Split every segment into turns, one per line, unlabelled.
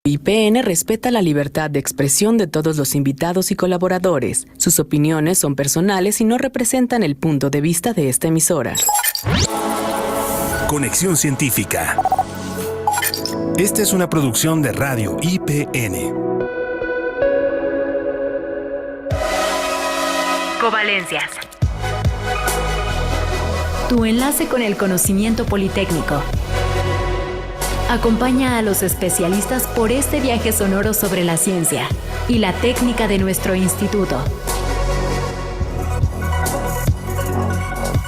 IPN respeta la libertad de expresión de todos los invitados y colaboradores. Sus opiniones son personales y no representan el punto de vista de esta emisora.
Conexión Científica. Esta es una producción de Radio IPN.
Covalencias. Tu enlace con el conocimiento politécnico. Acompaña a los especialistas por este viaje sonoro sobre la ciencia y la técnica de nuestro instituto.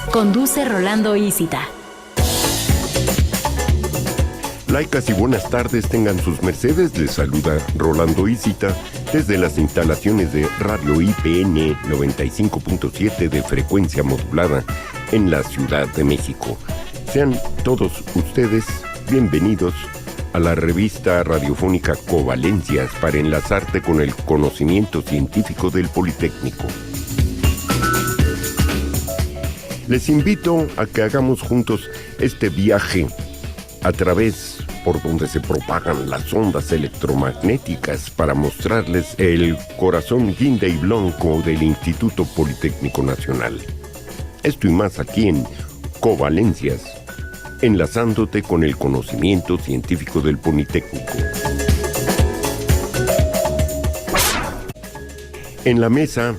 Conduce Rolando Ísita.
Laicas y buenas tardes tengan sus mercedes. Les saluda Rolando Ísita desde las instalaciones de Radio IPN 95.7 de frecuencia modulada en la Ciudad de México. Sean todos ustedes bienvenidos a la revista radiofónica Covalencias para enlazarte con el conocimiento científico del Politécnico. Les invito a que hagamos juntos este viaje a través por donde se propagan las ondas electromagnéticas para mostrarles el corazón guinda y blanco del Instituto Politécnico Nacional. Esto y más aquí en Covalencias, enlazándote con el conocimiento científico del Politécnico. En la mesa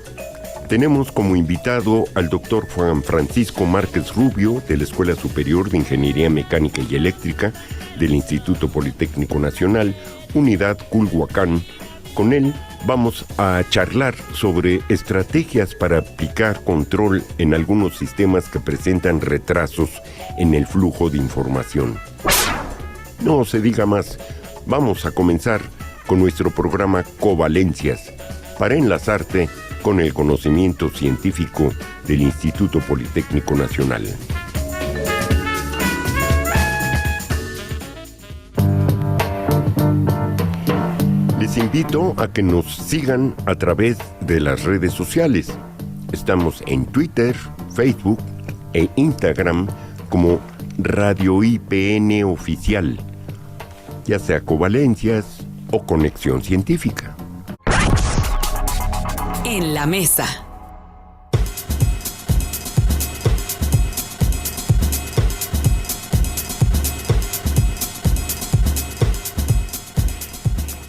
tenemos como invitado al doctor Juan Francisco Márquez Rubio de la Escuela Superior de Ingeniería Mecánica y Eléctrica del Instituto Politécnico Nacional, Unidad Culhuacán. Con él vamos a charlar sobre estrategias para aplicar control en algunos sistemas que presentan retrasos en el flujo de información. No se diga más, vamos a comenzar con nuestro programa Covalencias para enlazarte con el conocimiento científico del Instituto Politécnico Nacional. Les invito a que nos sigan a través de las redes sociales. Estamos en Twitter, Facebook e Instagram como Radio IPN Oficial, ya sea Covalencias o Conexión Científica.
En la mesa.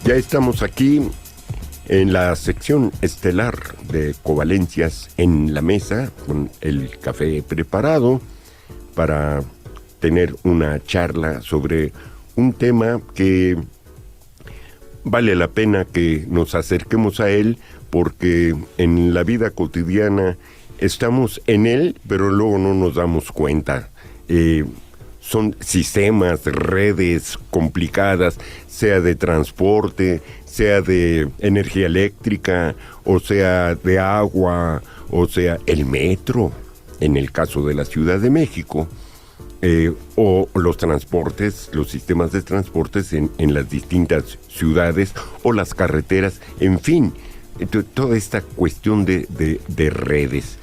Ya estamos aquí en la sección estelar de Covalencias en la mesa, con el café preparado para tener una charla sobre un tema que vale la pena que nos acerquemos a él, porque en la vida cotidiana estamos en él, pero luego no nos damos cuenta. Son sistemas, redes complicadas, sea de transporte, sea de energía eléctrica, o sea de agua, o sea el metro, en el caso de la Ciudad de México, o los transportes, los sistemas de transportes en las distintas ciudades, o las carreteras, en fin, toda esta cuestión de redes.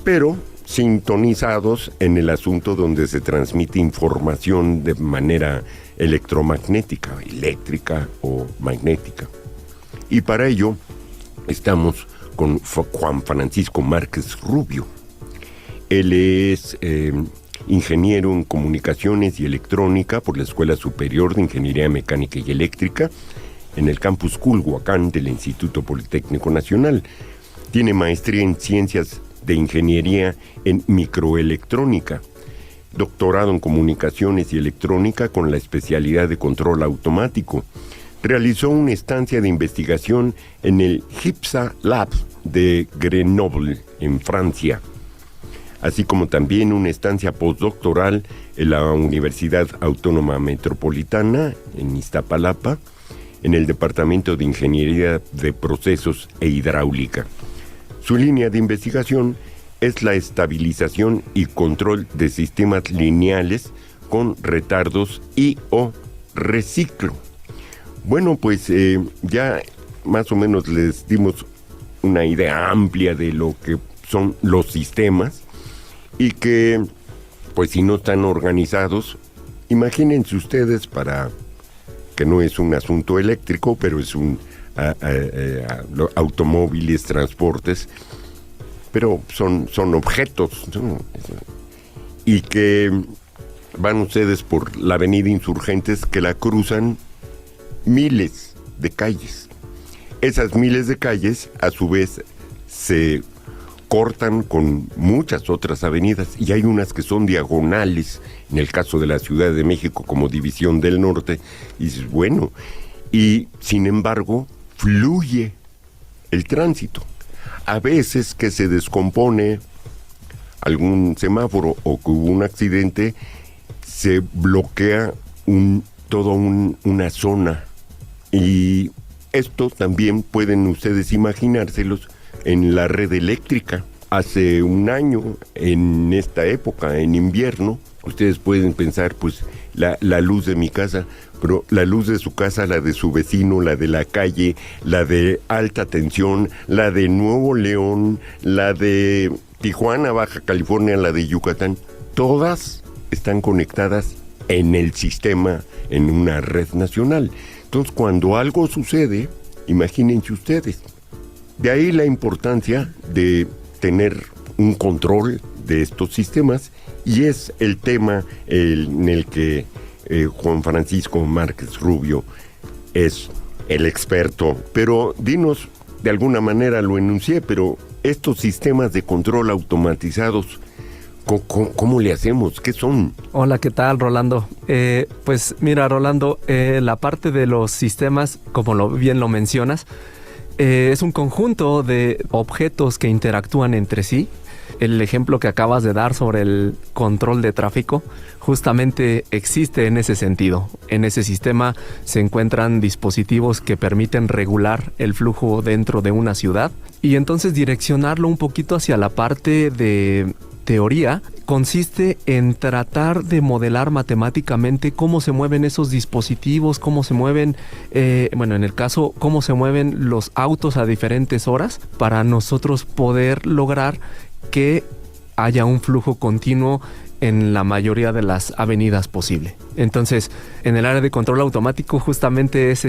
Pero sintonizados en el asunto donde se transmite información de manera electromagnética, eléctrica o magnética. Y para ello estamos con Juan Francisco Márquez Rubio. Él es ingeniero en comunicaciones y electrónica por la Escuela Superior de Ingeniería Mecánica y Eléctrica en el campus Culhuacán del Instituto Politécnico Nacional. Tiene maestría en ciencias de ingeniería en microelectrónica, doctorado en comunicaciones y electrónica con la especialidad de control automático. Realizó una estancia de investigación en el HIPSA Lab de Grenoble, en Francia, así como también una estancia postdoctoral en la Universidad Autónoma Metropolitana, en Iztapalapa, en el Departamento de Ingeniería de Procesos e Hidráulica. Su línea de investigación es la estabilización y control de sistemas lineales con retardos y o reciclo. Bueno, pues ya más o menos les dimos una idea amplia de lo que son los sistemas y que, pues si no están organizados, imagínense ustedes para que no es un asunto eléctrico, pero es un automóviles, transportes, pero son objetos, ¿no? Y que van ustedes por la avenida Insurgentes, que la cruzan miles de calles. Esas miles de calles, a su vez, se cortan con muchas otras avenidas, y hay unas que son diagonales, en el caso de la Ciudad de México como División del Norte, y dices, bueno, y sin embargo, fluye el tránsito. A veces que se descompone algún semáforo o que hubo un accidente, se bloquea una zona. Y esto también pueden ustedes imaginárselos en la red eléctrica. Hace un año, en esta época, en invierno, ustedes pueden pensar, pues, la luz de mi casa, pero la luz de su casa, la de su vecino, la de la calle, la de alta tensión, la de Nuevo León, la de Tijuana, Baja California, la de Yucatán, todas están conectadas en el sistema, en una red nacional. Entonces, cuando algo sucede, imagínense ustedes. De ahí la importancia de tener un control de estos sistemas, y es el tema en el que Juan Francisco Márquez Rubio es el experto. Pero dinos, de alguna manera lo enuncié, pero estos sistemas de control automatizados, ¿cómo le hacemos? ¿Qué son?
Hola, ¿qué tal, Rolando? Pues mira, Rolando, la parte de los sistemas, como bien lo mencionas, es un conjunto de objetos que interactúan entre sí. El ejemplo que acabas de dar sobre el control de tráfico justamente existe en ese sentido. En ese sistema se encuentran dispositivos que permiten regular el flujo dentro de una ciudad, y entonces direccionarlo un poquito hacia la parte de teoría consiste en tratar de modelar matemáticamente cómo se mueven esos dispositivos, cómo se mueven, en el caso, cómo se mueven los autos a diferentes horas, para nosotros poder lograr que haya un flujo continuo en la mayoría de las avenidas posible. Entonces, en el área de control automático justamente es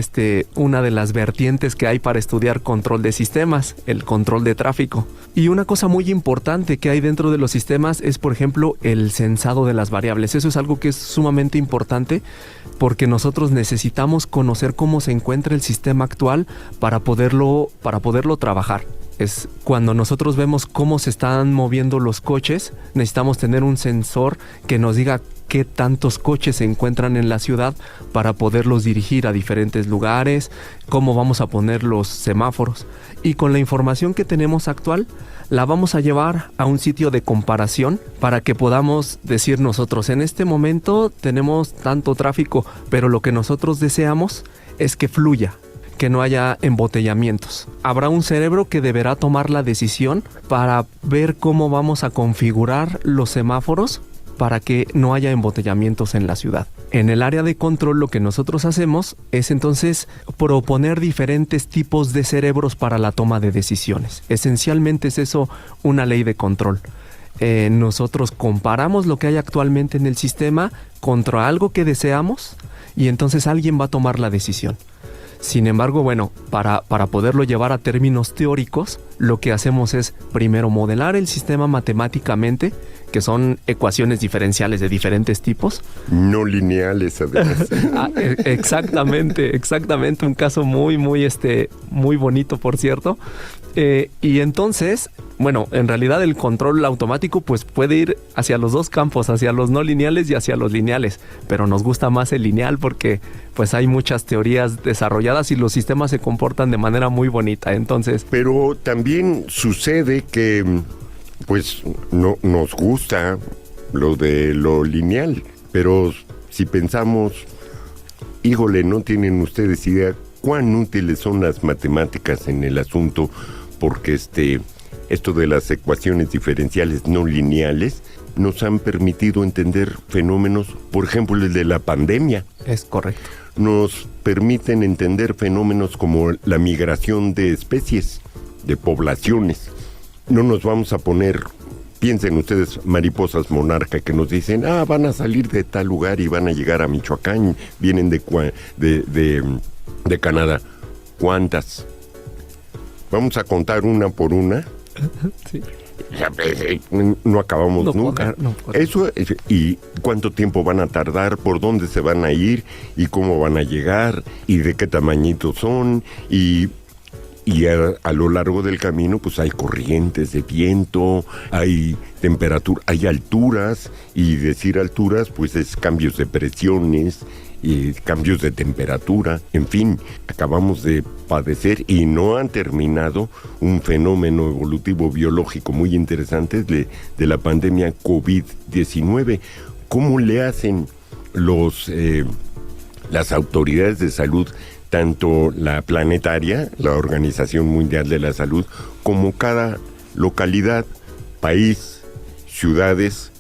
una de las vertientes que hay para estudiar control de sistemas, el control de tráfico. Y una cosa muy importante que hay dentro de los sistemas es, por ejemplo, el censado de las variables. Eso es algo que es sumamente importante, porque nosotros necesitamos conocer cómo se encuentra el sistema actual para poderlo trabajar. Es cuando nosotros vemos cómo se están moviendo los coches, necesitamos tener un sensor que nos diga qué tantos coches se encuentran en la ciudad para poderlos dirigir a diferentes lugares, cómo vamos a poner los semáforos. Y con la información que tenemos actual, la vamos a llevar a un sitio de comparación para que podamos decir nosotros, en este momento tenemos tanto tráfico, pero lo que nosotros deseamos es que fluya, que no haya embotellamientos. Habrá un cerebro que deberá tomar la decisión para ver cómo vamos a configurar los semáforos para que no haya embotellamientos en la ciudad. En el área de control, lo que nosotros hacemos es entonces proponer diferentes tipos de cerebros para la toma de decisiones. Esencialmente es eso, una ley de control. Nosotros comparamos lo que hay actualmente en el sistema contra algo que deseamos, y entonces alguien va a tomar la decisión. Sin embargo, para poderlo llevar a términos teóricos, lo que hacemos es primero modelar el sistema matemáticamente, que son ecuaciones diferenciales de diferentes tipos.
No lineales, además.
Exactamente, un caso muy bonito, por cierto. Y entonces, en realidad el control automático pues puede ir hacia los dos campos, hacia los no lineales y hacia los lineales, pero nos gusta más el lineal porque pues hay muchas teorías desarrolladas y los sistemas se comportan de manera muy bonita. Entonces,
pero también sucede que pues no nos gusta lo de lo lineal, pero si pensamos, híjole, no tienen ustedes idea cuán útiles son las matemáticas en el asunto, porque esto de las ecuaciones diferenciales no lineales nos han permitido entender fenómenos, por ejemplo, el de la pandemia.
Es correcto.
Nos permiten entender fenómenos como la migración de especies, de poblaciones. No nos vamos a poner piensen ustedes, mariposas monarca que nos dicen, van a salir de tal lugar y van a llegar a Michoacán, vienen de Canadá. ¿Cuántas? Vamos a contar una por una.
Sí.
No acabamos nunca. Eso, y cuánto tiempo van a tardar, por dónde se van a ir, y cómo van a llegar, y de qué tamañitos son, y a lo largo del camino pues hay corrientes de viento, hay temperatura, hay alturas, y decir alturas pues es cambios de presiones, y cambios de temperatura, en fin, acabamos de padecer y no han terminado un fenómeno evolutivo biológico muy interesante de la pandemia COVID-19. ¿Cómo le hacen las autoridades de salud, tanto la planetaria, la Organización Mundial de la Salud, como cada localidad, país, ciudades,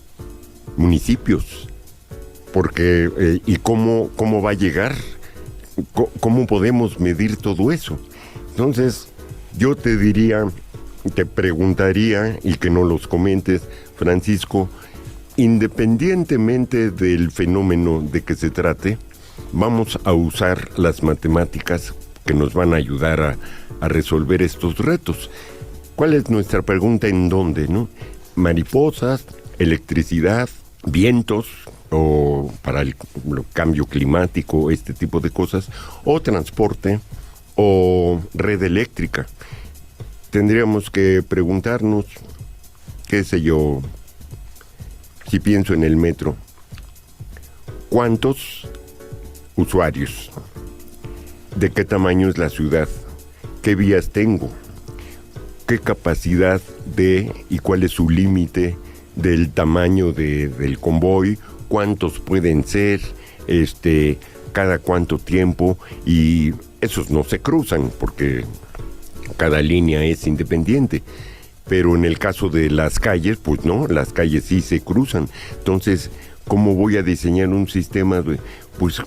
municipios? Porque, ¿y cómo va a llegar? ¿Cómo podemos medir todo eso? Entonces, yo te preguntaría, y que no los comentes, Francisco, independientemente del fenómeno de que se trate, vamos a usar las matemáticas que nos van a ayudar a resolver estos retos. ¿Cuál es nuestra pregunta? ¿En dónde, no? Mariposas, electricidad, vientos, o para el cambio climático, este tipo de cosas, o transporte, o red eléctrica. Tendríamos que preguntarnos, qué sé yo, si pienso en el metro, ¿cuántos usuarios? ¿De qué tamaño es la ciudad? ¿Qué vías tengo? ¿Qué capacidad y cuál es su límite del tamaño del convoy? ¿Cuántos pueden ser? ¿Cada cuánto tiempo? Y esos no se cruzan porque cada línea es independiente. Pero en el caso de las calles, pues no, las calles sí se cruzan. Entonces, ¿cómo voy a diseñar un sistema? Pues,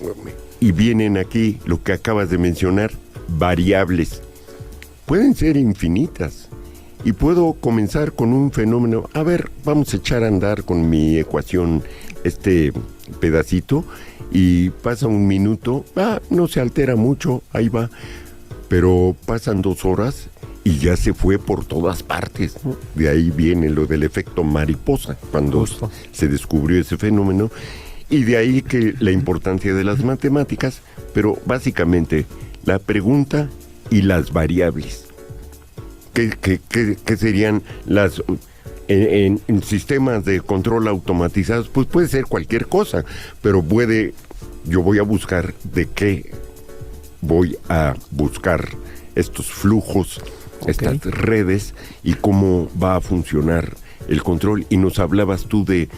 y vienen aquí lo que acabas de mencionar, variables. Pueden ser infinitas. Y puedo comenzar con un fenómeno. A ver, vamos a echar a andar con mi ecuación este pedacito, y pasa un minuto, no se altera mucho, ahí va. Pero pasan 2 horas y ya se fue por todas partes, ¿no? De ahí viene lo del efecto mariposa, cuando se descubrió ese fenómeno, y de ahí que la importancia de las matemáticas, pero básicamente la pregunta y las variables. ¿Qué serían las... En sistemas de control automatizados, pues puede ser cualquier cosa, pero yo voy a buscar de qué voy a buscar estos flujos, estas redes, y cómo va a funcionar el control. Y nos hablabas tú de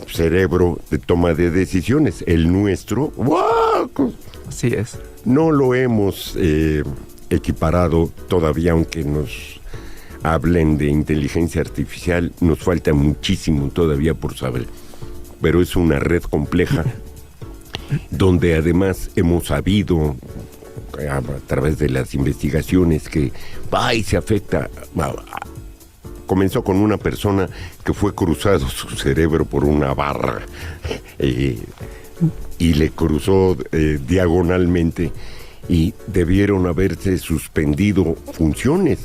cerebro de toma de decisiones, el nuestro. ¡Wow!
Así es.
No lo hemos equiparado todavía, aunque nos hablen de inteligencia artificial, nos falta muchísimo todavía por saber, pero es una red compleja donde además hemos sabido a través de las investigaciones que se afecta. Comenzó con una persona que fue cruzado su cerebro por una barra y le cruzó diagonalmente, y debieron haberse suspendido funciones.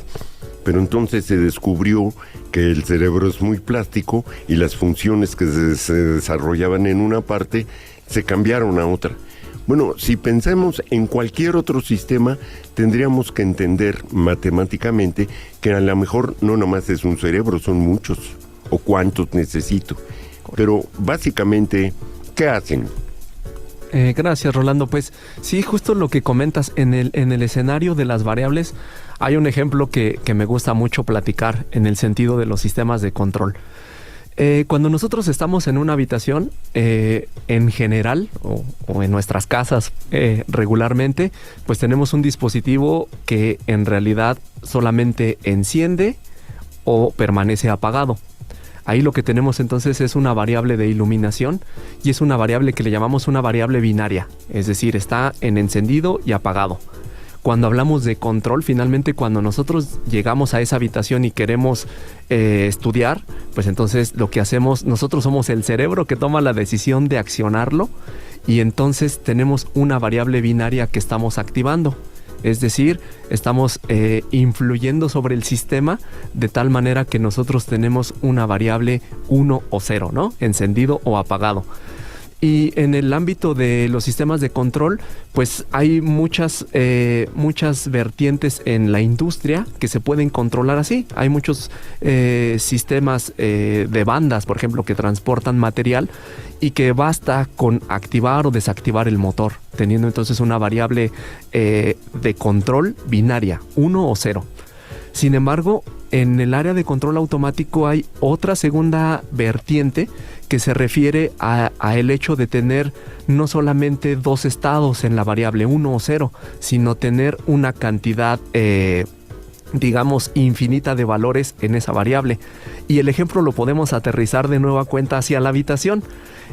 Pero entonces se descubrió que el cerebro es muy plástico y las funciones que se desarrollaban en una parte se cambiaron a otra. Bueno, si pensamos en cualquier otro sistema, tendríamos que entender matemáticamente que a lo mejor no nomás es un cerebro, son muchos, o cuántos necesito. Pero básicamente, ¿qué hacen?
Gracias, Rolando. Pues sí, justo lo que comentas en el escenario de las variables, hay un ejemplo que me gusta mucho platicar en el sentido de los sistemas de control. Cuando nosotros estamos en una habitación, en general, o en nuestras casas regularmente, pues tenemos un dispositivo que en realidad solamente enciende o permanece apagado. Ahí lo que tenemos entonces es una variable de iluminación, y es una variable que le llamamos una variable binaria, es decir, está en encendido y apagado. cuando hablamos de control, finalmente cuando nosotros llegamos a esa habitación y queremos estudiar, pues entonces lo que hacemos, nosotros somos el cerebro que toma la decisión de accionarlo, y entonces tenemos una variable binaria que estamos activando. Es decir, estamos influyendo sobre el sistema de tal manera que nosotros tenemos una variable 1 o 0, ¿no? Encendido o apagado. Y en el ámbito de los sistemas de control, pues hay muchas vertientes en la industria que se pueden controlar así. Hay muchos sistemas de bandas, por ejemplo, que transportan material y que basta con activar o desactivar el motor, teniendo entonces una variable de control binaria, 1 o 0. Sin embargo, en el área de control automático hay otra segunda vertiente que se refiere a el hecho de tener no solamente dos estados en la variable 1 o 0, sino tener una cantidad, digamos, infinita de valores en esa variable. Y el ejemplo lo podemos aterrizar de nueva cuenta hacia la habitación.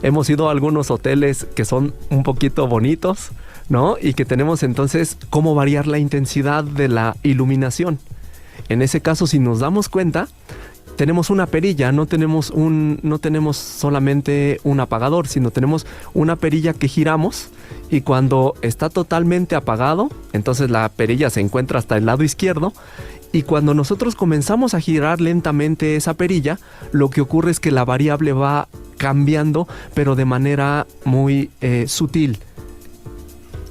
Hemos ido a algunos hoteles que son un poquito bonitos, ¿no? Y que tenemos entonces cómo variar la intensidad de la iluminación. En ese caso, si nos damos cuenta, tenemos una perilla, no tenemos solamente un apagador, sino tenemos una perilla que giramos, y cuando está totalmente apagado, entonces la perilla se encuentra hasta el lado izquierdo, y cuando nosotros comenzamos a girar lentamente esa perilla, lo que ocurre es que la variable va cambiando, pero de manera muy sutil.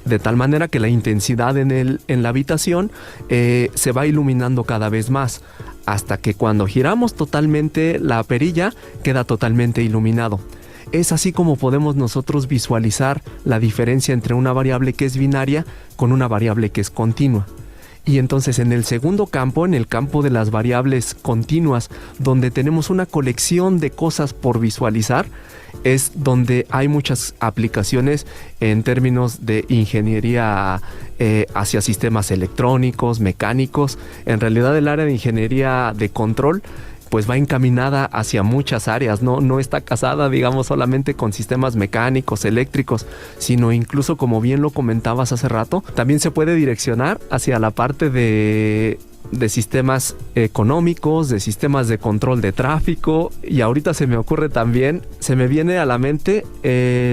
De tal manera que la intensidad en la habitación se va iluminando cada vez más, hasta que cuando giramos totalmente la perilla queda totalmente iluminado. Es así como podemos nosotros visualizar la diferencia entre una variable que es binaria con una variable que es continua. Y entonces en el segundo campo, en el campo de las variables continuas, donde tenemos una colección de cosas por visualizar, es donde hay muchas aplicaciones en términos de ingeniería hacia sistemas electrónicos, mecánicos. En realidad el área de ingeniería de control pues va encaminada hacia muchas áreas, no está casada, digamos, solamente con sistemas mecánicos, eléctricos, sino incluso, como bien lo comentabas hace rato, también se puede direccionar hacia la parte de sistemas económicos, de sistemas de control de tráfico, y ahorita se me ocurre también, se me viene a la mente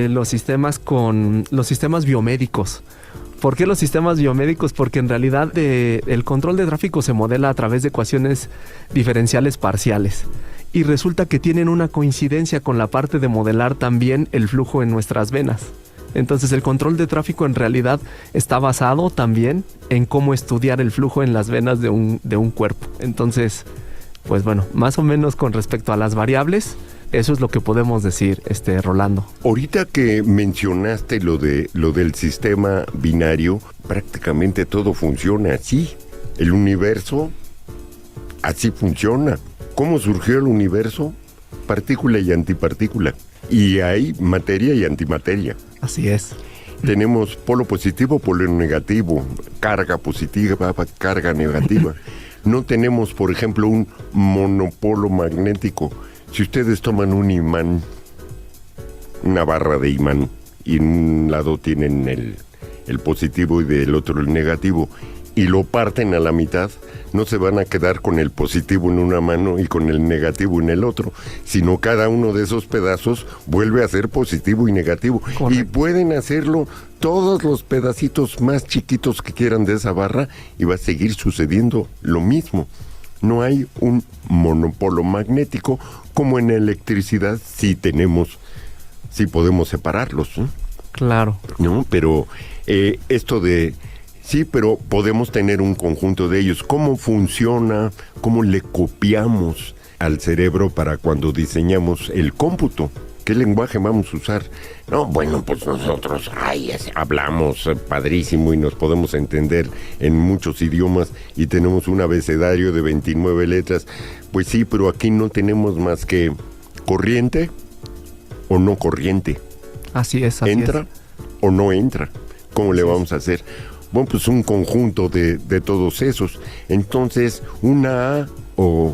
los sistemas biomédicos. ¿Por qué los sistemas biomédicos? Porque en realidad el control de tráfico se modela a través de ecuaciones diferenciales parciales. Y resulta que tienen una coincidencia con la parte de modelar también el flujo en nuestras venas. Entonces el control de tráfico en realidad está basado también en cómo estudiar el flujo en las venas de un cuerpo. Entonces, pues bueno, más o menos con respecto a las variables, eso es lo que podemos decir, Rolando.
Ahorita que mencionaste lo del sistema binario, prácticamente todo funciona así. El universo así funciona. ¿Cómo surgió el universo? Partícula y antipartícula. Y hay materia y antimateria.
Así es.
Tenemos polo positivo, polo negativo, carga positiva, carga negativa. No tenemos, por ejemplo, un monopolo magnético. Si ustedes toman un imán, una barra de imán, y en un lado tienen el positivo y del otro el negativo, y lo parten a la mitad, no se van a quedar con el positivo en una mano y con el negativo en el otro, sino cada uno de esos pedazos vuelve a ser positivo y negativo. Correcto. Y pueden hacerlo todos los pedacitos más chiquitos que quieran de esa barra y va a seguir sucediendo lo mismo. No hay un monopolo magnético como en electricidad sí podemos separarlos, ¿no?
Claro.
No, pero esto de... Sí, pero podemos tener un conjunto de ellos. ¿Cómo funciona? ¿Cómo le copiamos al cerebro para cuando diseñamos el cómputo? ¿Qué lenguaje vamos a usar? No, bueno, pues nosotros hablamos padrísimo y nos podemos entender en muchos idiomas y tenemos un abecedario de 29 letras. Pues sí, pero aquí no tenemos más que corriente o no corriente.
Así es.
¿Entra o no entra? ¿Cómo le vamos a hacer? Bueno, pues un conjunto de todos esos. Entonces, una A o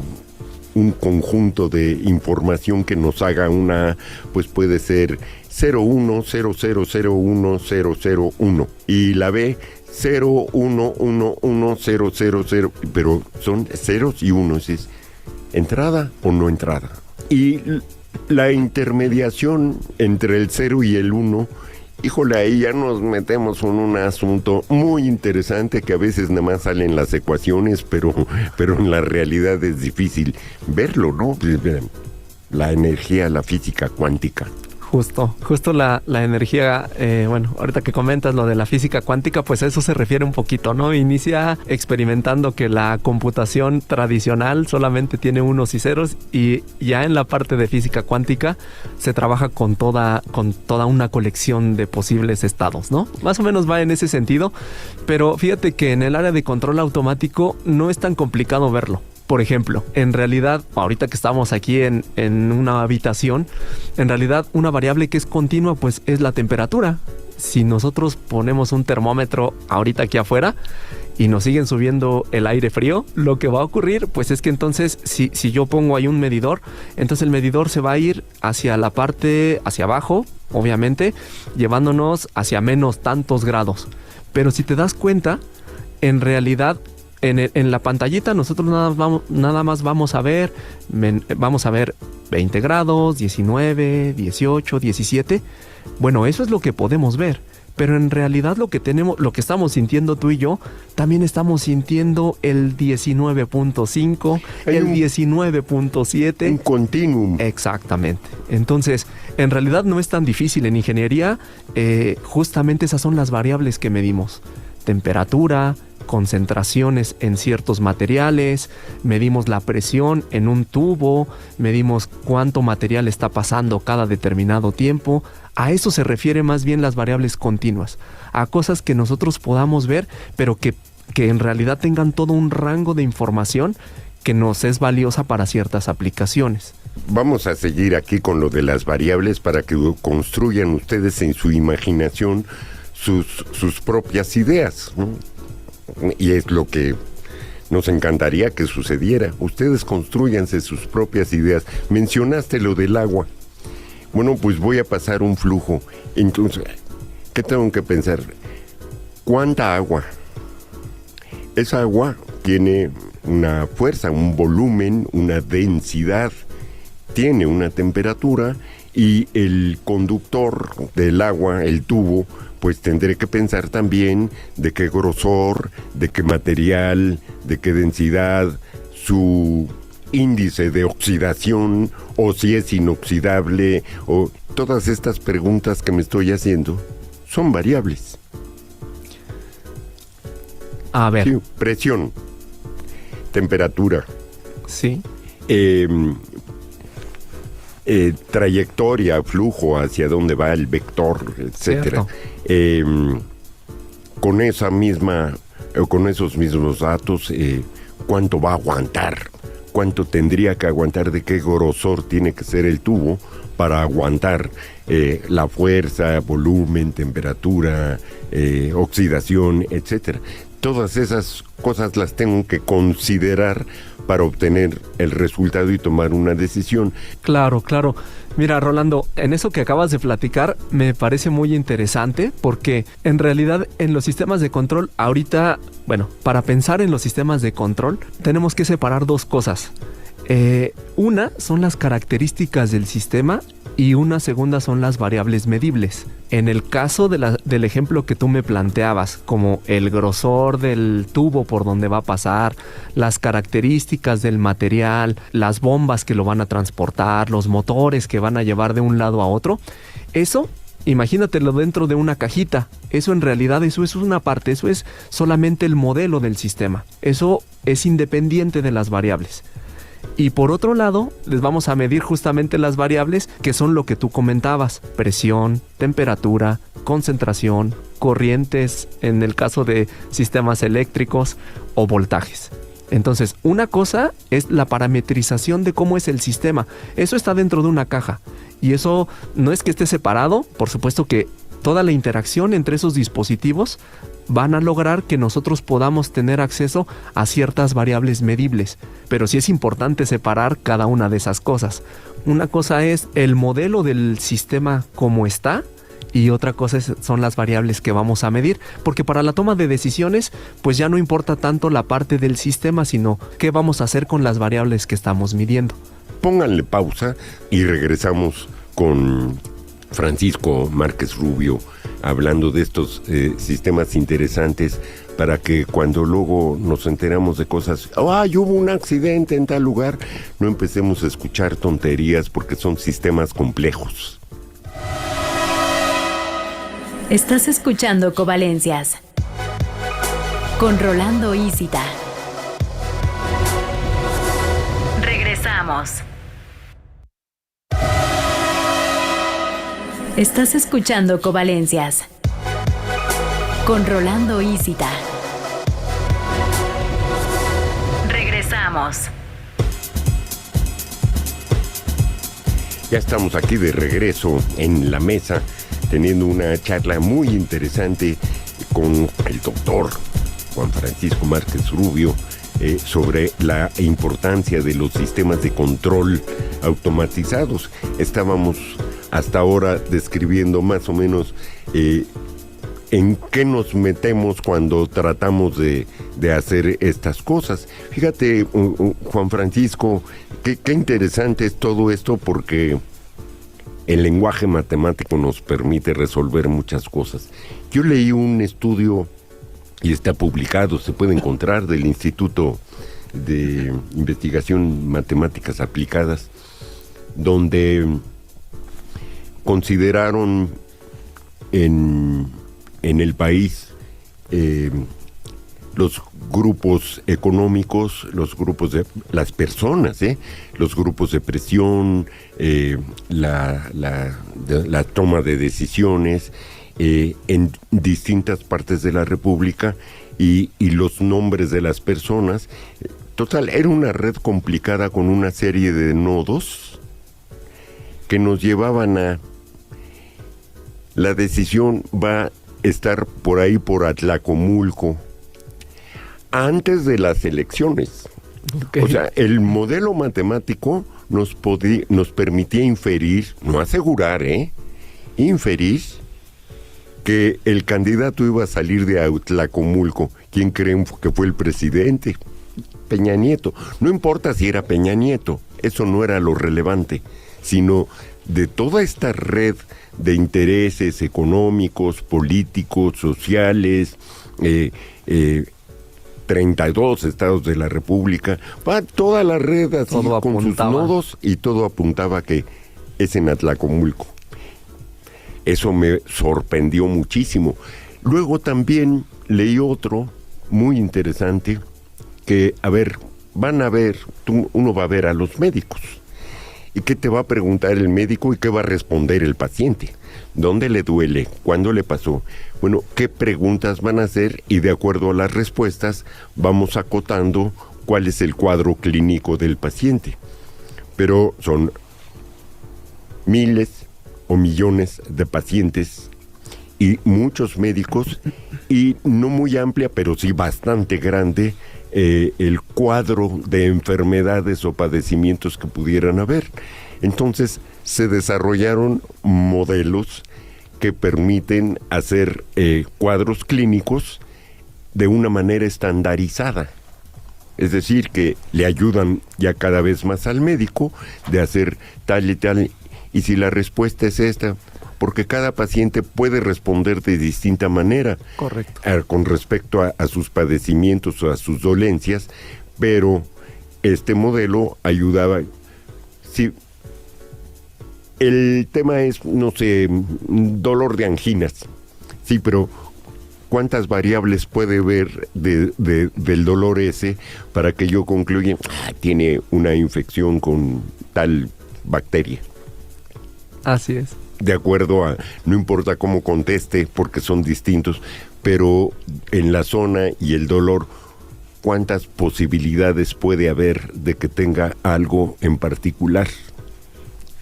un conjunto de información que nos haga una A, pues puede ser 01001001. Y la B 0, 1, 1, 1, 0, 0, 0, pero son ceros y unos, es entrada o no entrada. Y la intermediación entre el 0 y el 1, híjole, ahí ya nos metemos en un asunto muy interesante que a veces nada más salen las ecuaciones, pero en la realidad es difícil verlo, ¿no? La energía, la física cuántica.
Justo la energía, bueno, ahorita que comentas lo de la física cuántica, pues a eso se refiere un poquito, ¿no? Inicia experimentando que la computación tradicional solamente tiene unos y ceros, y ya en la parte de física cuántica se trabaja con toda una colección de posibles estados, ¿no? Más o menos va en ese sentido, pero fíjate que en el área de control automático no es tan complicado verlo. Por ejemplo, en realidad, ahorita que estamos aquí en una habitación, en realidad una variable que es continua pues es la temperatura. Si nosotros ponemos un termómetro ahorita aquí afuera y nos siguen subiendo el aire frío, lo que va a ocurrir pues es que entonces si yo pongo ahí un medidor, entonces el medidor se va a ir hacia la parte, hacia abajo, obviamente, llevándonos hacia menos tantos grados. Pero si te das cuenta, en realidad en la pantallita nosotros nada más vamos a ver 20 grados, 19, 18, 17. Bueno, eso es lo que podemos ver. Pero en realidad lo que estamos sintiendo tú y yo, también estamos sintiendo el 19.5, el 19.7.
Un continuum.
Exactamente. Entonces, en realidad no es tan difícil. En ingeniería, justamente esas son las variables que medimos. Temperatura, concentraciones en ciertos materiales, medimos la presión en un tubo, medimos cuánto material está pasando cada determinado tiempo. A eso se refiere más bien las variables continuas, a cosas que nosotros podamos ver, pero que en realidad tengan todo un rango de información que nos es valiosa para ciertas aplicaciones.
Vamos a seguir aquí con lo de las variables para que construyan ustedes en su imaginación sus propias ideas, ¿no? Y es lo que nos encantaría que sucediera. Ustedes construyanse sus propias ideas. Mencionaste lo del agua. Bueno, pues voy a pasar un flujo. Entonces, ¿qué tengo que pensar? ¿Cuánta agua? Esa agua tiene una fuerza, un volumen, una densidad, tiene una temperatura, y el conductor del agua, el tubo, pues tendré que pensar también de qué grosor, de qué material, de qué densidad, su índice de oxidación, o si es inoxidable, o todas estas preguntas que me estoy haciendo son variables.
A ver.
Sí, presión, temperatura.
Sí.
Trayectoria, flujo, hacia dónde va el vector, etcétera. Con esa misma, con esos mismos datos, cuánto va a aguantar, cuánto tendría que aguantar, de qué grosor tiene que ser el tubo para aguantar la fuerza, volumen, temperatura, oxidación, etcétera. Todas esas cosas las tengo que considerar para obtener el resultado y tomar una decisión.
Claro. Mira, Rolando, en eso que acabas de platicar me parece muy interesante, porque en realidad en los sistemas de control, ahorita, bueno, para pensar en los sistemas de control tenemos que separar dos cosas. Una son las características del sistema y una segunda son las variables medibles. En el caso del ejemplo que tú me planteabas, como el grosor del tubo por donde va a pasar, las características del material, las bombas que lo van a transportar, los motores que van a llevar de un lado a otro, eso, imagínatelo dentro de una cajita. Eso en realidad, eso es una parte, eso es solamente el modelo del sistema. Eso es independiente de las variables. Y por otro lado, les vamos a medir justamente las variables que son lo que tú comentabas: presión, temperatura, concentración, corrientes en el caso de sistemas eléctricos o voltajes. Entonces, una cosa es la parametrización de cómo es el sistema. Eso está dentro de una caja. Y eso no es que esté separado. Por supuesto que toda la interacción entre esos dispositivos van a lograr que nosotros podamos tener acceso a ciertas variables medibles. Pero sí es importante separar cada una de esas cosas. Una cosa es el modelo del sistema como está, y otra cosa son las variables que vamos a medir, porque para la toma de decisiones pues ya no importa tanto la parte del sistema, sino qué vamos a hacer con las variables que estamos midiendo.
Pónganle pausa y regresamos con Francisco Márquez Rubio hablando de estos sistemas interesantes, para que cuando luego nos enteramos de cosas, ¡ay, hubo un accidente en tal lugar!, no empecemos a escuchar tonterías, porque son sistemas complejos.
Estás escuchando Covalencias con Rolando Ísita. Regresamos. Estás escuchando Covalencias con Rolando Ísita. Regresamos.
Ya estamos aquí de regreso en la mesa, teniendo una charla muy interesante con el doctor Juan Francisco Márquez Rubio sobre la importancia de los sistemas de control automatizados. Estábamos hasta ahora describiendo más o menos en qué nos metemos cuando tratamos de hacer estas cosas. Fíjate, Juan Francisco, qué interesante es todo esto, porque el lenguaje matemático nos permite resolver muchas cosas. Yo leí un estudio, y está publicado, se puede encontrar, del Instituto de Investigación Matemáticas Aplicadas, donde consideraron en el país los grupos económicos, los grupos de las personas, los grupos de presión, la toma de decisiones en distintas partes de la República, y los nombres de las personas. Total, era una red complicada con una serie de nodos que nos llevaban a... La decisión va a estar por ahí, por Atlacomulco, antes de las elecciones. Okay. O sea, el modelo matemático nos permitía inferir, no asegurar, inferir que el candidato iba a salir de Atlacomulco. ¿Quién creen que fue el presidente? Peña Nieto. No importa si era Peña Nieto, eso no era lo relevante, sino de toda esta red de intereses económicos, políticos, sociales, 32 estados de la República, va toda la red así con sus nodos, y todo apuntaba que es en Atlacomulco. Eso me sorprendió muchísimo. Luego también leí otro muy interesante, que, uno va a ver a los médicos. ¿Y qué te va a preguntar el médico y qué va a responder el paciente? ¿Dónde le duele? ¿Cuándo le pasó? Bueno, ¿qué preguntas van a hacer? Y de acuerdo a las respuestas vamos acotando cuál es el cuadro clínico del paciente. Pero son miles o millones de pacientes y muchos médicos, y no muy amplia, pero sí bastante grande, el cuadro de enfermedades o padecimientos que pudieran haber. Entonces se desarrollaron modelos que permiten hacer cuadros clínicos de una manera estandarizada. Es decir, que le ayudan ya cada vez más al médico de hacer tal y tal, y si la respuesta es esta, porque cada paciente puede responder de distinta manera.
Correcto.
Con respecto a sus padecimientos o a sus dolencias, pero este modelo ayudaba. Sí, el tema es, no sé, dolor de anginas. Sí, pero ¿cuántas variables puede ver del dolor ese para que yo concluya, tiene una infección con tal bacteria?
Así es.
De acuerdo a, no importa cómo conteste, porque son distintos, pero en la zona y el dolor, ¿cuántas posibilidades puede haber de que tenga algo en particular?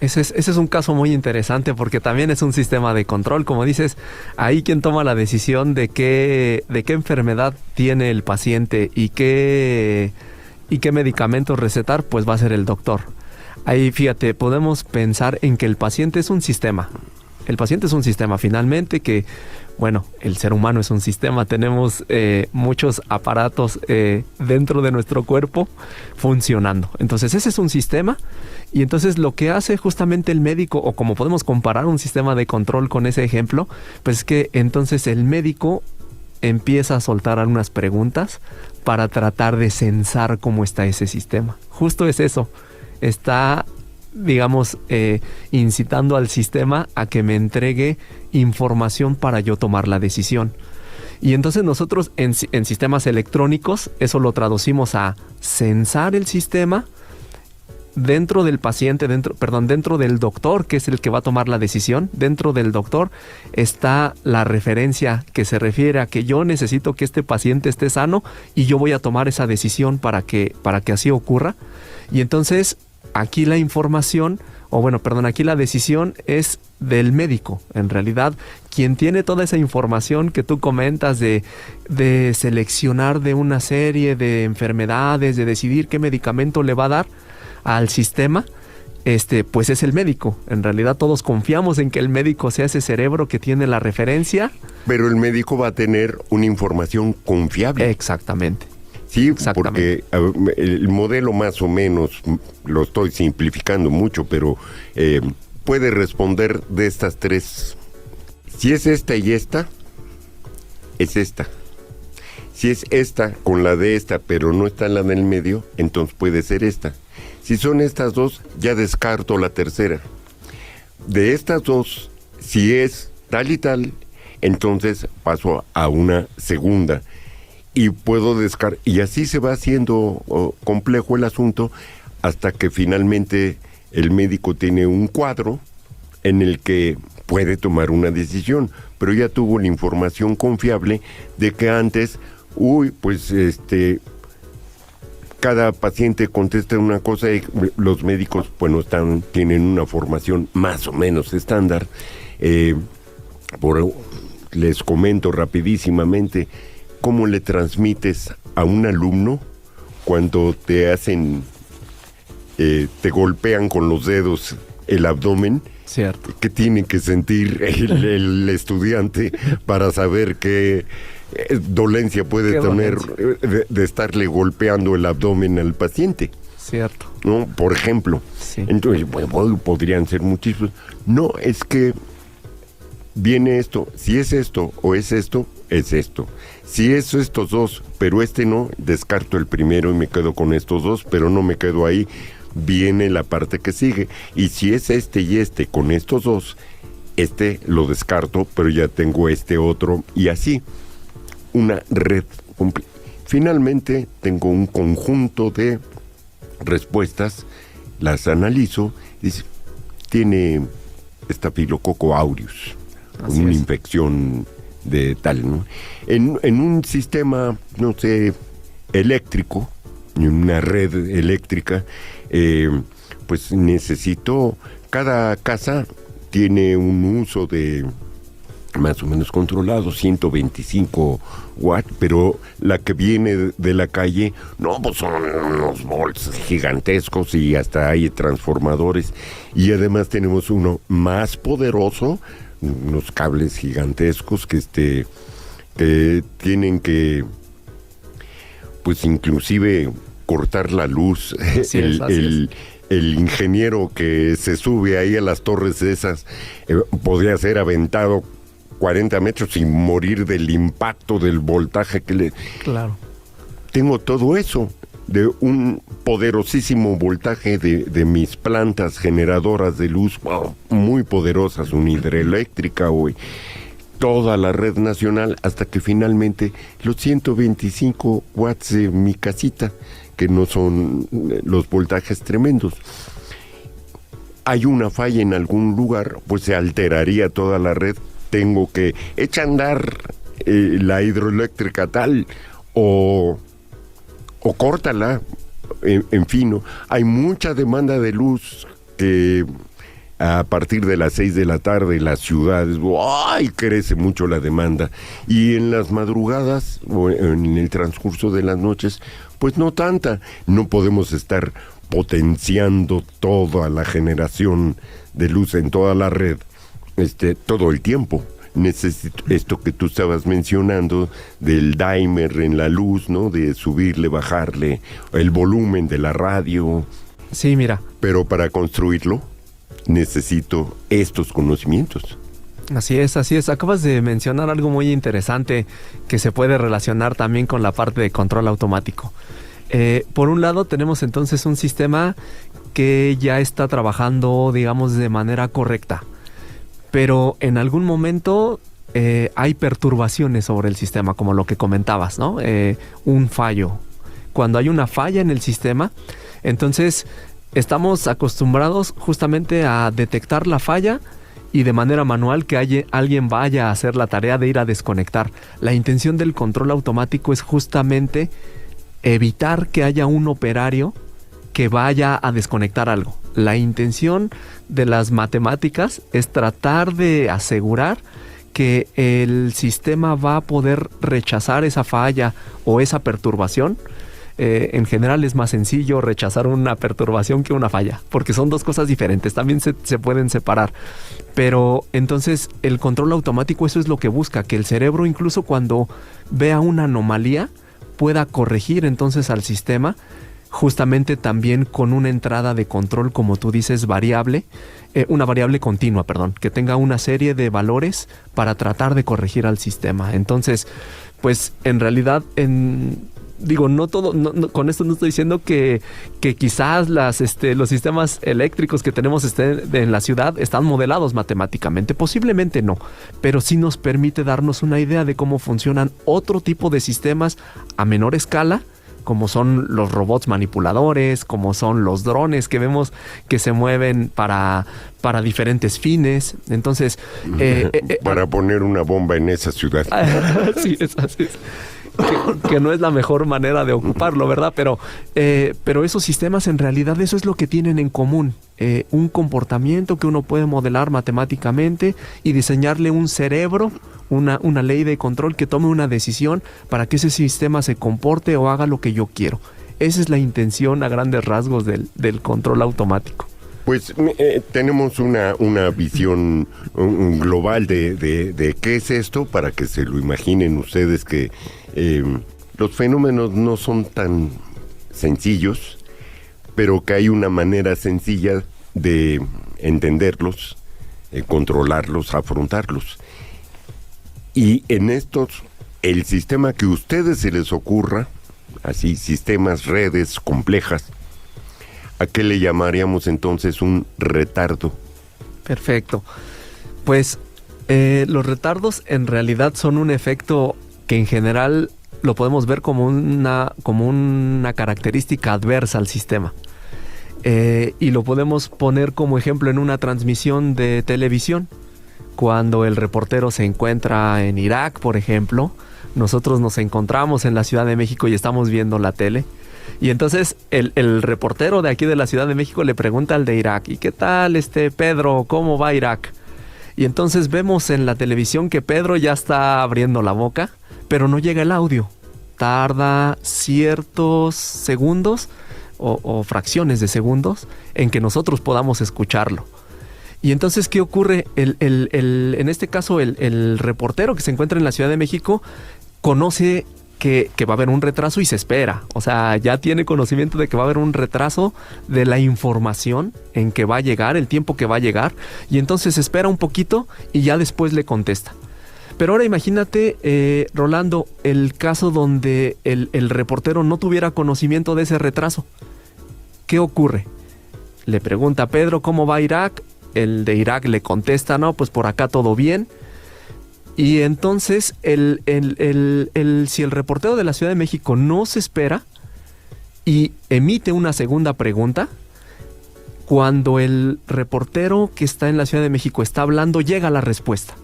Ese es un caso muy interesante, porque también es un sistema de control, como dices. Ahí quien toma la decisión de qué enfermedad tiene el paciente y qué medicamentos recetar, pues va a ser el doctor. Ahí, fíjate, podemos pensar en que el paciente es un sistema. El paciente es un sistema finalmente que, bueno, el ser humano es un sistema, tenemos muchos aparatos dentro de nuestro cuerpo funcionando. Entonces ese es un sistema, y entonces lo que hace justamente el médico, o como podemos comparar un sistema de control con ese ejemplo, pues es que entonces el médico empieza a soltar algunas preguntas para tratar de censar cómo está ese sistema. Justo es eso, está, digamos, incitando al sistema a que me entregue información para yo tomar la decisión. Y entonces nosotros en sistemas electrónicos eso lo traducimos a censar el sistema dentro del paciente, dentro del doctor, que es el que va a tomar la decisión. Dentro del doctor está la referencia que se refiere a que yo necesito que este paciente esté sano y yo voy a tomar esa decisión para que así ocurra. Y entonces aquí la información, aquí la decisión es del médico. En realidad, quien tiene toda esa información que tú comentas de seleccionar de una serie de enfermedades, de decidir qué medicamento le va a dar al sistema, pues es el médico. En realidad todos confiamos en que el médico sea ese cerebro que tiene la referencia.
Pero el médico va a tener una información confiable.
Exactamente.
Sí, porque el modelo más o menos, lo estoy simplificando mucho, pero puede responder de estas tres. Si es esta y esta, es esta. Si es esta con la de esta, pero no está la del medio, entonces puede ser esta. Si son estas dos, ya descarto la tercera. De estas dos, si es tal y tal, entonces paso a una segunda. Y puedo descartar, y así se va haciendo complejo el asunto, hasta que finalmente el médico tiene un cuadro en el que puede tomar una decisión, pero ya tuvo la información confiable de que antes, cada paciente contesta una cosa y los médicos, tienen una formación más o menos estándar. Les comento rapidísimamente cómo le transmites a un alumno cuando te hacen, te golpean con los dedos el abdomen.
Cierto.
¿Qué tiene que sentir el estudiante para saber qué dolencia puede tener de estarle golpeando el abdomen al paciente?
Cierto.
¿No? Por ejemplo.
Sí.
Entonces, podrían ser muchísimos. No, es que viene esto. Si es esto o es esto, es esto. Si es estos dos, pero no, descarto el primero y me quedo con estos dos, pero no me quedo ahí. Viene la parte que sigue. Y si es este y con estos dos, lo descarto, pero ya tengo otro, y así. Una red completa. Finalmente tengo un conjunto de respuestas, las analizo, y tiene Staphylococcus aureus, una infección de tal, ¿no? En un sistema, no sé, eléctrico, en una red eléctrica, pues necesito, cada casa tiene un uso de más o menos controlado, 125 watts, pero la que viene de la calle, no, pues son unos volts gigantescos y hasta hay transformadores. Y además tenemos uno más poderoso, unos cables gigantescos que tienen que, pues inclusive cortar la luz.
Sí,
el ingeniero que se sube ahí a las torres esas podría ser aventado 40 metros y morir del impacto del voltaje que le...
Claro.
Tengo todo eso, de un poderosísimo voltaje de mis plantas generadoras de luz, muy poderosas, una hidroeléctrica, toda la red nacional, hasta que finalmente los 125 watts de mi casita, que no son los voltajes tremendos. Hay una falla en algún lugar, pues se alteraría toda la red. Tengo que echar a andar la hidroeléctrica tal, o córtala, en fin, ¿no? Hay mucha demanda de luz que a partir de las 6 de la tarde las ciudades, crece mucho la demanda, y en las madrugadas o en el transcurso de las noches, pues no tanta. No podemos estar potenciando toda la generación de luz en toda la red todo el tiempo. Necesito esto que tú estabas mencionando del dimer en la luz, ¿no? De subirle, bajarle el volumen de la radio.
Sí, mira.
Pero para construirlo necesito estos conocimientos.
Así es, así es. Acabas de mencionar algo muy interesante que se puede relacionar también con la parte de control automático. Por un lado tenemos entonces un sistema que ya está trabajando, digamos, de manera correcta. Pero en algún momento hay perturbaciones sobre el sistema, como lo que comentabas, ¿no? Un fallo. Cuando hay una falla en el sistema, entonces estamos acostumbrados justamente a detectar la falla y de manera manual que alguien vaya a hacer la tarea de ir a desconectar. La intención del control automático es justamente evitar que haya un operario que vaya a desconectar algo. La intención de las matemáticas es tratar de asegurar que el sistema va a poder rechazar esa falla o esa perturbación. En general es más sencillo rechazar una perturbación que una falla, porque son dos cosas diferentes, también se pueden separar. Pero entonces el control automático eso es lo que busca, que el cerebro incluso cuando vea una anomalía pueda corregir entonces al sistema, justamente también con una entrada de control, como tú dices, variable, una variable continua, que tenga una serie de valores para tratar de corregir al sistema. Entonces, pues en realidad, no todo, con esto no estoy diciendo que quizás los sistemas eléctricos que tenemos en la ciudad están modelados matemáticamente, posiblemente no, pero sí nos permite darnos una idea de cómo funcionan otro tipo de sistemas a menor escala, como son los robots manipuladores, como son los drones que vemos que se mueven para diferentes fines. Entonces,
para poner una bomba en esa ciudad.
Sí, así es. Que no es la mejor manera de ocuparlo, ¿verdad? Pero esos sistemas en realidad eso es lo que tienen en común. Un comportamiento que uno puede modelar matemáticamente y diseñarle un cerebro, una ley de control que tome una decisión para que ese sistema se comporte o haga lo que yo quiero. Esa es la intención a grandes rasgos del control automático.
Pues tenemos una visión global de qué es esto, para que se lo imaginen ustedes que los fenómenos no son tan sencillos, pero que hay una manera sencilla de entenderlos, controlarlos, afrontarlos. Y en estos, el sistema que a ustedes se les ocurra, así sistemas, redes complejas, ¿a qué le llamaríamos entonces un retardo?
Perfecto. Pues los retardos en realidad son un efecto que en general lo podemos ver como una característica adversa al sistema. Y lo podemos poner como ejemplo en una transmisión de televisión. Cuando el reportero se encuentra en Irak, por ejemplo, nosotros nos encontramos en la Ciudad de México y estamos viendo la tele. Y entonces el reportero de aquí de la Ciudad de México le pregunta al de Irak, ¿y qué tal Pedro? ¿Cómo va Irak? Y entonces vemos en la televisión que Pedro ya está abriendo la boca, pero no llega el audio. Tarda ciertos segundos o fracciones de segundos en que nosotros podamos escucharlo. Y entonces, ¿qué ocurre? En este caso, el reportero que se encuentra en la Ciudad de México conoce que va a haber un retraso y se espera. O sea, ya tiene conocimiento de que va a haber un retraso de la información en que va a llegar, el tiempo que va a llegar. Y entonces espera un poquito y ya después le contesta. Pero ahora imagínate, Rolando, el caso donde el reportero no tuviera conocimiento de ese retraso. ¿Qué ocurre? Le pregunta a Pedro, ¿cómo va Irak? El de Irak le contesta, no, pues por acá todo bien. Y entonces, si el reportero de la Ciudad de México no se espera y emite una segunda pregunta, cuando el reportero que está en la Ciudad de México está hablando, llega la respuesta.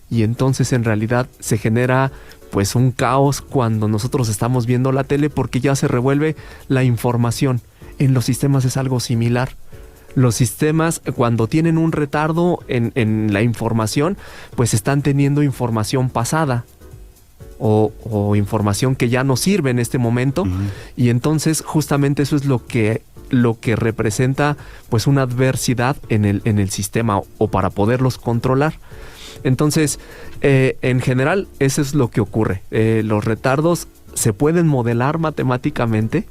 Y entonces en realidad se genera pues un caos cuando nosotros estamos viendo la tele, porque ya se revuelve la información. En los sistemas es algo similar. Los sistemas, cuando tienen un retardo en la información, pues están teniendo información pasada o información que ya no sirve en este momento. Uh-huh. Y entonces justamente eso es lo que lo que representa pues una adversidad en el sistema o para poderlos controlar. Entonces, en general, eso es lo que ocurre. Los retardos se pueden modelar matemáticamente,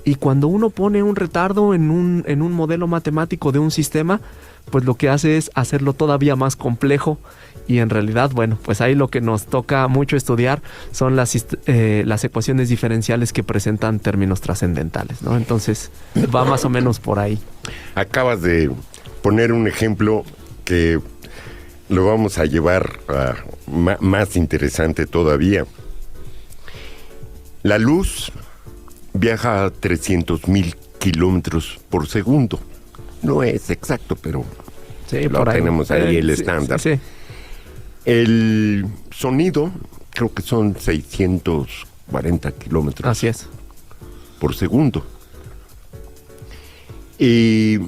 y cuando uno pone un retardo en un modelo matemático de un sistema, pues lo que hace es hacerlo todavía más complejo. Y en realidad, bueno, pues ahí lo que nos toca mucho estudiar son las ecuaciones diferenciales que presentan términos trascendentales, ¿no? Entonces, va más o menos por ahí.
Acabas de poner un ejemplo que lo vamos a llevar a más interesante todavía. La luz viaja a 300,000 kilómetros por segundo. No es exacto, pero
sí,
lo tenemos ahí el estándar.
Sí.
El sonido, creo que son 640 kilómetros.
Así es.
Por segundo. Y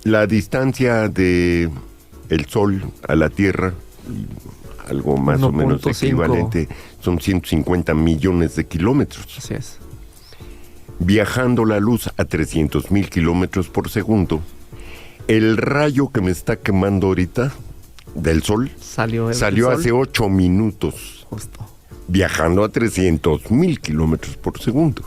la distancia de el Sol a la Tierra, algo más o menos equivalente, son 150 millones de kilómetros.
Así es.
Viajando la luz a 300,000 kilómetros por segundo, el rayo que me está quemando ahorita del Sol salió hace 8 minutos.
Justo.
Viajando a 300,000 kilómetros por segundo.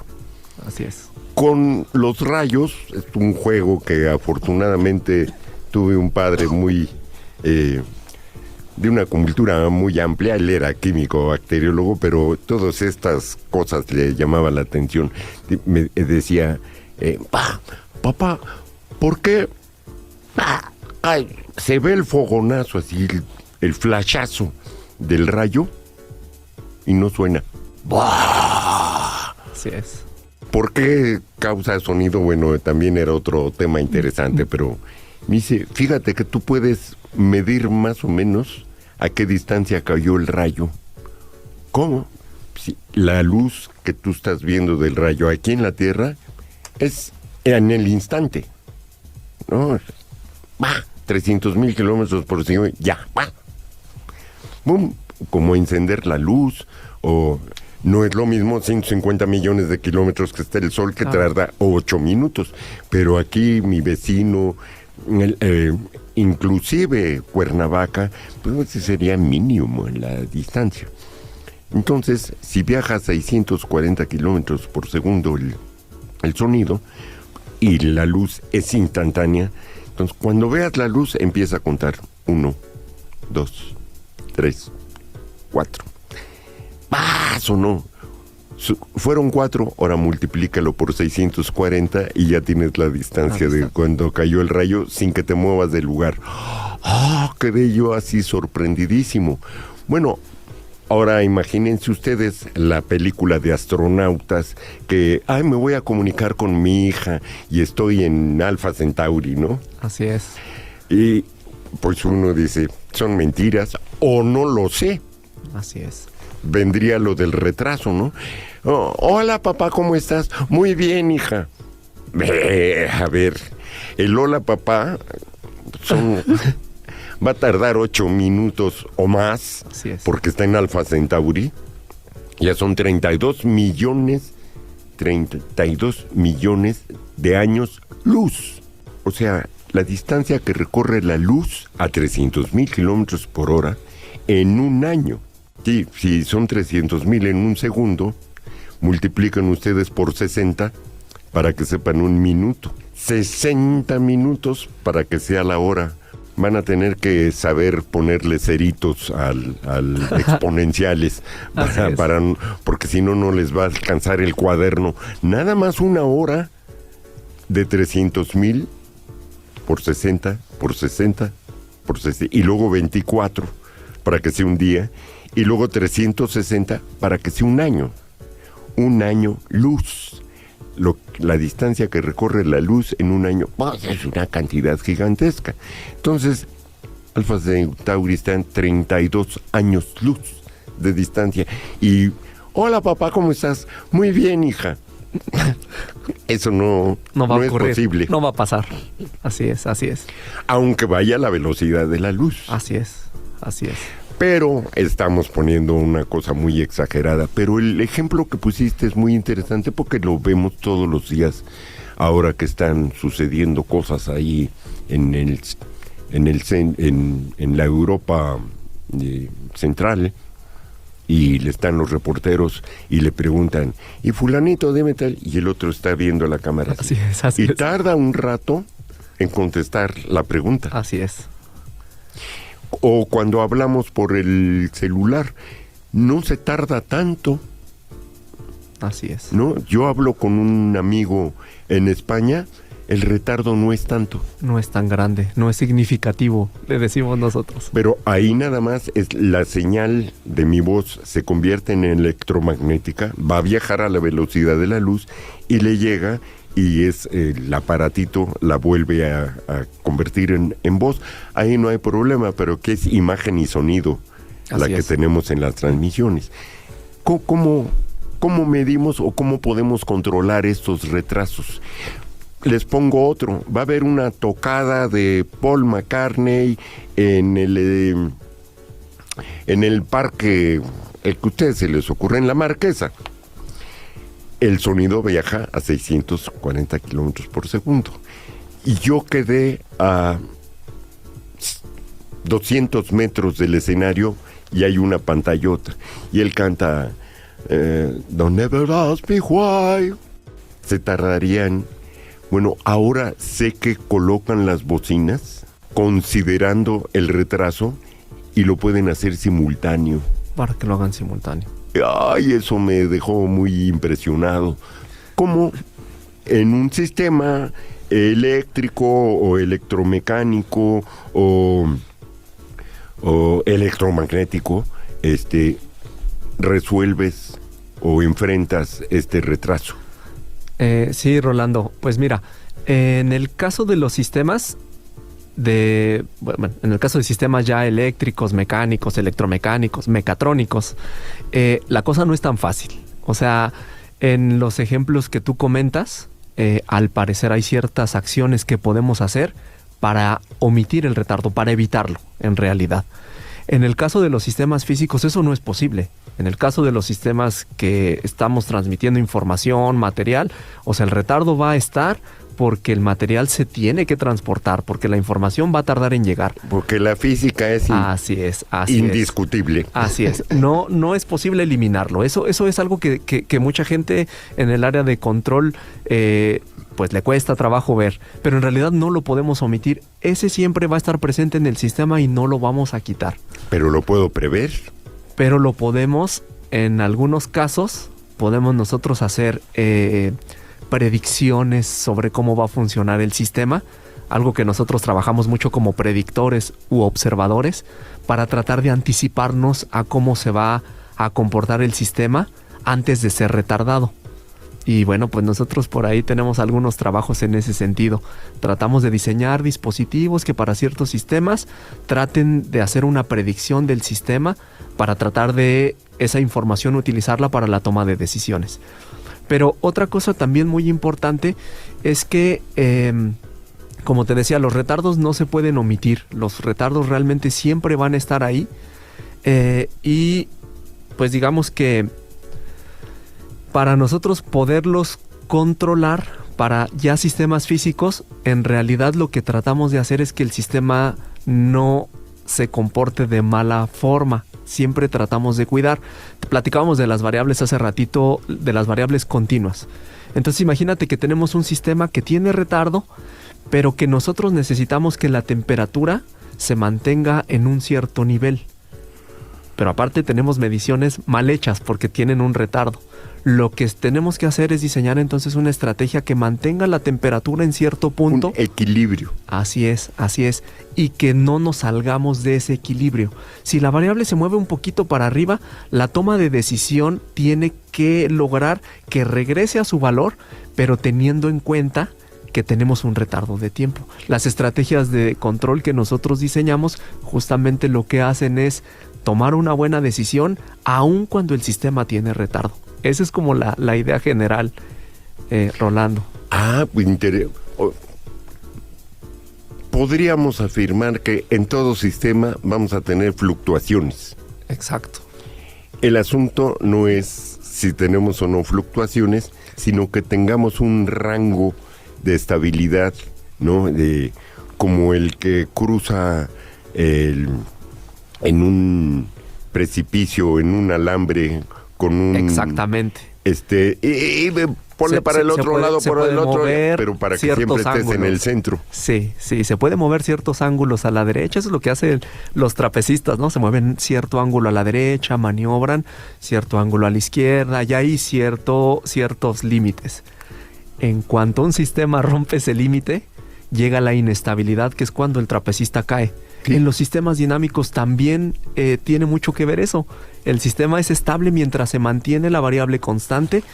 Así es.
Con los rayos, es un juego que afortunadamente tuve un padre muy de una cultura muy amplia. Él era químico, bacteriólogo, pero todas estas cosas le llamaban la atención. Me decía, papá, ¿por qué se ve el fogonazo así, el flashazo del rayo y no suena? ¡Buah!
Así es.
¿Por qué causa sonido? Bueno, también era otro tema interesante, pero me dice, fíjate que tú puedes medir más o menos a qué distancia cayó el rayo. ¿Cómo? Si la luz que tú estás viendo del rayo aquí en la Tierra es en el instante, ¿no? 300,000 kilómetros por segundo, ya, ¡bum! Como encender la luz, o no es lo mismo 150 millones de kilómetros que está el Sol, que tarda 8 minutos. Pero aquí mi vecino, inclusive Cuernavaca, pues sería mínimo en la distancia. Entonces, si viaja a 640 kilómetros por segundo el sonido, y la luz es instantánea, entonces cuando veas la luz empieza a contar 1, 2, 3, 4. Sonó. Fueron 4, ahora multiplícalo por 640 y ya tienes la distancia de cuando cayó el rayo sin que te muevas del lugar. Quedé yo así sorprendidísimo. Bueno, ahora imagínense ustedes la película de astronautas que, me voy a comunicar con mi hija y estoy en Alpha Centauri, ¿no?
Así es.
Y pues uno dice, son mentiras o no lo sé.
Así es.
Vendría lo del retraso, ¿no? Hola, papá, ¿cómo estás? Muy bien, hija. A ver, el hola, papá, va a tardar 8 minutos o más.
Así es.
Porque está en Alpha Centauri. Ya son 32 millones de años luz. O sea, la distancia que recorre la luz a 300,000 kilómetros por hora en un año. Sí, si son 300,000 en un segundo, multiplican ustedes por 60 para que sepan un minuto. 60 minutos para que sea la hora. Van a tener que saber ponerle ceritos al exponenciales porque si no, no les va a alcanzar el cuaderno. Nada más una hora de 300,000 por 60, por 60, por 60, y luego 24 para que sea un día. Y luego 360 para que sea un año. Un año luz. La distancia que recorre la luz en un año, pues es una cantidad gigantesca. Entonces, Alpha Centauri está en 32 años luz de distancia. Y, hola papá, ¿cómo estás? Muy bien, hija. Eso no
va a ocurrir,
es posible.
No va a pasar. Así es, así es.
Aunque vaya a la velocidad de la luz.
Así es, así es.
Pero estamos poniendo una cosa muy exagerada. Pero el ejemplo que pusiste es muy interesante porque lo vemos todos los días ahora que están sucediendo cosas ahí en la Europa central, y le están los reporteros y le preguntan, ¿y fulanito dime tal? Y el otro está viendo la cámara así.
Así es.
Tarda un rato en contestar la pregunta.
Así es.
O cuando hablamos por el celular, no se tarda tanto.
Así es.
¿No? Yo hablo con un amigo en España, el retardo no es tanto.
No es tan grande, no es significativo, le decimos nosotros.
Pero ahí nada más es la señal de mi voz se convierte en electromagnética, va a viajar a la velocidad de la luz y le llega, y es el aparatito la vuelve a convertir en voz. Ahí no hay problema, pero que es imagen y sonido la que tenemos en las transmisiones. ¿Cómo medimos o cómo podemos controlar estos retrasos? Les pongo otro. Va a haber una tocada de Paul McCartney en el parque, el que a ustedes se les ocurre, en la Marquesa. El sonido viaja a 640 kilómetros por segundo. Y yo quedé a 200 metros del escenario y hay una pantallota. Y él canta Don't Ever Ask Me Why. Se tardarían. Bueno, ahora sé que colocan las bocinas considerando el retraso y lo pueden hacer simultáneo.
Para que lo hagan simultáneo.
Ay, eso me dejó muy impresionado. Como en un sistema eléctrico o electromecánico o electromagnético, resuelves o enfrentas este retraso.
Sí, Rolando. Pues mira, en el caso de los sistemas en el caso de sistemas ya eléctricos, mecánicos, electromecánicos, mecatrónicos, la cosa no es tan fácil. O sea, en los ejemplos que tú comentas, al parecer hay ciertas acciones que podemos hacer para omitir el retardo, para evitarlo, en realidad. En el caso de los sistemas físicos, eso no es posible. En el caso de los sistemas que estamos transmitiendo información, material, o sea, el retardo va a estar porque el material se tiene que transportar, porque la información va a tardar en llegar.
Porque la física es indiscutible.
Así es. No es posible eliminarlo. Eso es algo que mucha gente en el área de control pues le cuesta trabajo ver, pero en realidad no lo podemos omitir. Ese siempre va a estar presente en el sistema y no lo vamos a quitar.
¿Pero lo puedo prever?
Pero lo podemos, en algunos casos, podemos nosotros hacer predicciones sobre cómo va a funcionar el sistema, algo que nosotros trabajamos mucho como predictores u observadores, para tratar de anticiparnos a cómo se va a comportar el sistema antes de ser retardado. Y bueno, pues nosotros por ahí tenemos algunos trabajos en ese sentido. Tratamos de diseñar dispositivos que para ciertos sistemas traten de hacer una predicción del sistema para tratar de esa información utilizarla para la toma de decisiones. Pero otra cosa también muy importante es que, como te decía, los retardos no se pueden omitir. Los retardos realmente siempre van a estar ahí. Y pues digamos que para nosotros poderlos controlar, para ya sistemas físicos, en realidad lo que tratamos de hacer es que el sistema no se comporte de mala forma. Siempre tratamos de cuidar. Platicábamos de las variables hace ratito, de las variables continuas. Entonces imagínate que tenemos un sistema que tiene retardo, pero que nosotros necesitamos que la temperatura se mantenga en un cierto nivel. Pero aparte tenemos mediciones mal hechas porque tienen un retardo. Lo que tenemos que hacer es diseñar entonces una estrategia que mantenga la temperatura en cierto punto.
Un equilibrio.
Así es. Y que no nos salgamos de ese equilibrio. Si la variable se mueve un poquito para arriba, la toma de decisión tiene que lograr que regrese a su valor, pero teniendo en cuenta que tenemos un retardo de tiempo. Las estrategias de control que nosotros diseñamos justamente lo que hacen es tomar una buena decisión aun cuando el sistema tiene retardo. Esa es como la idea general, Rolando.
Pues podríamos afirmar que en todo sistema vamos a tener fluctuaciones.
Exacto.
El asunto no es si tenemos o no fluctuaciones, sino que tengamos un rango de estabilidad, ¿no? Como el que cruza en un precipicio, en un alambre, con un...
Exactamente.
Ponle para el otro lado, por el otro, pero para que siempre estés
ángulos
en el centro.
Sí, se puede mover ciertos ángulos a la derecha, eso es lo que hacen los trapecistas, ¿no? Se mueven cierto ángulo a la derecha, maniobran cierto ángulo a la izquierda, y hay ciertos límites. En cuanto un sistema rompe ese límite, llega la inestabilidad, que es cuando el trapecista cae. Sí. En los sistemas dinámicos también tiene mucho que ver eso. El sistema es estable mientras se mantiene la variable constante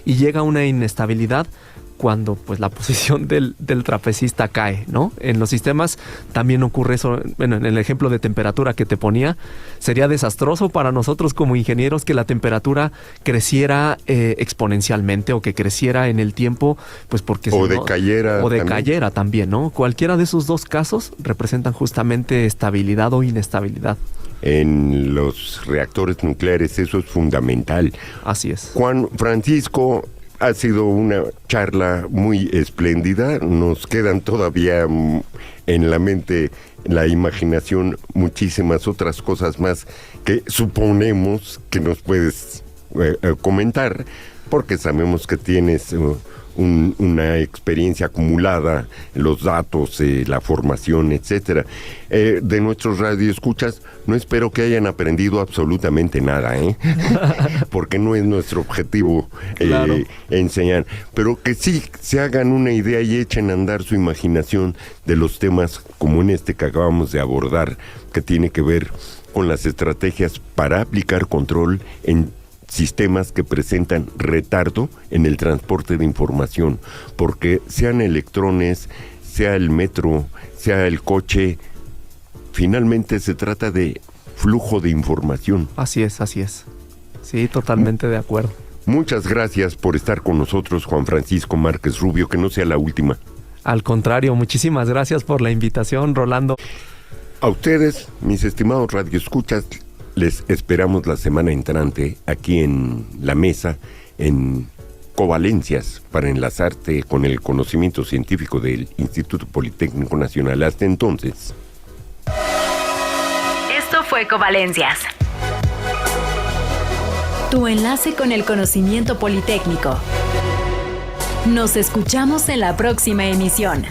y llega a una inestabilidad cuando pues la posición del trapecista cae, ¿no? En los sistemas también ocurre eso. Bueno, en el ejemplo de temperatura que te ponía, sería desastroso para nosotros como ingenieros que la temperatura creciera exponencialmente o que creciera en el tiempo, pues porque...
O decayera
también, ¿no? Cualquiera de esos dos casos representan justamente estabilidad o inestabilidad.
En los reactores nucleares eso es fundamental.
Así es.
Juan Francisco, ha sido una charla muy espléndida. Nos quedan todavía en la mente, en la imaginación, muchísimas otras cosas más que suponemos que nos puedes comentar, porque sabemos que tienes una experiencia acumulada, los datos, la formación, etcétera. De nuestros radioescuchas, no espero que hayan aprendido absolutamente nada, porque no es nuestro objetivo
claro.
Enseñar, pero que sí se hagan una idea y echen a andar su imaginación de los temas como en este que acabamos de abordar, que tiene que ver con las estrategias para aplicar control en sistemas que presentan retardo en el transporte de información, porque sean electrones, sea el metro, sea el coche, finalmente se trata de flujo de información.
Así es. Sí, totalmente de acuerdo.
Muchas gracias por estar con nosotros, Juan Francisco Márquez Rubio, que no sea la última.
Al contrario, muchísimas gracias por la invitación, Rolando.
A ustedes, mis estimados radioescuchas, les esperamos la semana entrante aquí en la mesa, en Covalencias, para enlazarte con el conocimiento científico del Instituto Politécnico Nacional. Hasta entonces.
Esto fue Covalencias, tu enlace con el conocimiento politécnico. Nos escuchamos en la próxima emisión.